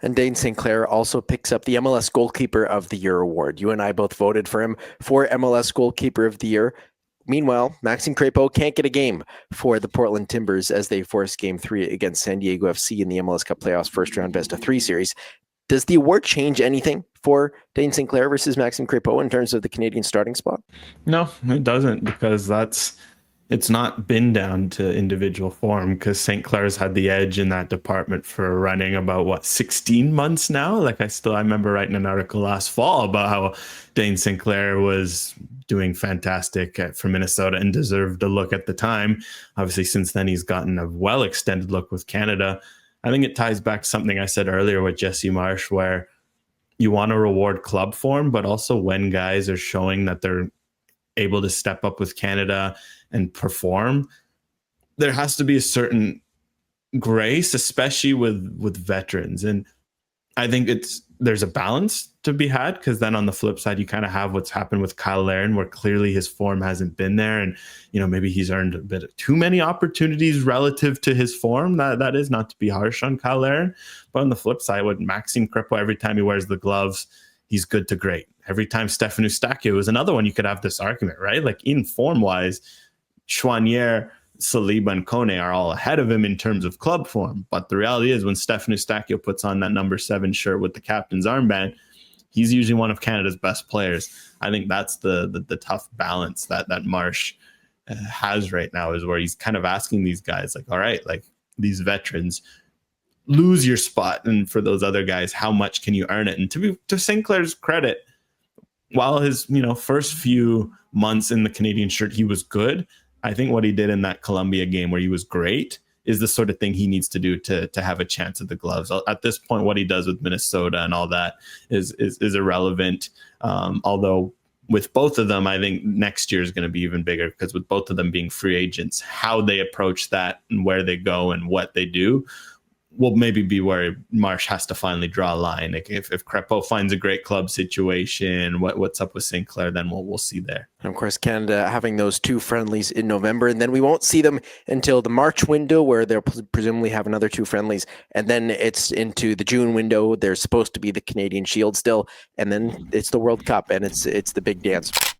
And Dayne St. Clair also picks up the MLS Goalkeeper of the Year award. You and I both voted for him for MLS Goalkeeper of the Year. Meanwhile, Maxime Crépeau can't get a game for the Portland Timbers as they force Game 3 against San Diego FC in the MLS Cup Playoffs first round best-of-3 series. Does the award change anything for Dayne St. Clair versus Maxime Crépeau in terms of the Canadian starting spot? No, it doesn't, because it's not been down to individual form, because St. Clair's had the edge in that department for running about 16 months now. Like I remember writing an article last fall about how Dayne St. Clair was doing fantastic for Minnesota and deserved a look at the time. Obviously, since then he's gotten a well extended look with Canada. I think it ties back to something I said earlier with Jesse Marsh, where you want to reward club form, but also when guys are showing that they're able to step up with Canada and perform, there has to be a certain grace, especially with veterans. And I think there's a balance to be had, because then on the flip side, you kind of have what's happened with Kyle Larin, where clearly his form hasn't been there, and maybe he's earned a bit of too many opportunities relative to his form. That is not to be harsh on Kyle Larin, but on the flip side, with Maxime Crépeau, every time he wears the gloves, he's good to great. Every time Stefan Eustáquio is another one, you could have this argument, right? Like in form wise, Choinière, Saliba, and Kone are all ahead of him in terms of club form. But the reality is, when Stefan Eustáquio puts on that number 7 shirt with the captain's armband, he's usually one of Canada's best players. I think that's the tough balance that Marsh has right now, is where he's kind of asking these guys, like, all right, like these veterans, lose your spot. And for those other guys, how much can you earn it? And to St. Clair's credit, while his first few months in the Canadian shirt, he was good. I think what he did in that Colombia game, where he was great, is the sort of thing he needs to do to have a chance at the gloves. At this point, what he does with Minnesota and all that is irrelevant. Although with both of them, I think next year is going to be even bigger, because with both of them being free agents, how they approach that and where they go and what they do will maybe be where Marsh has to finally draw a line. Like if Crépeau finds a great club situation, what's up with St. Clair, then we'll see there. And of course, Canada having those 2 friendlies in November, and then we won't see them until the March window, where they'll presumably have another 2 friendlies, and then it's into the June window. There's supposed to be the Canadian Shield still, and then it's the World Cup, and it's the big dance.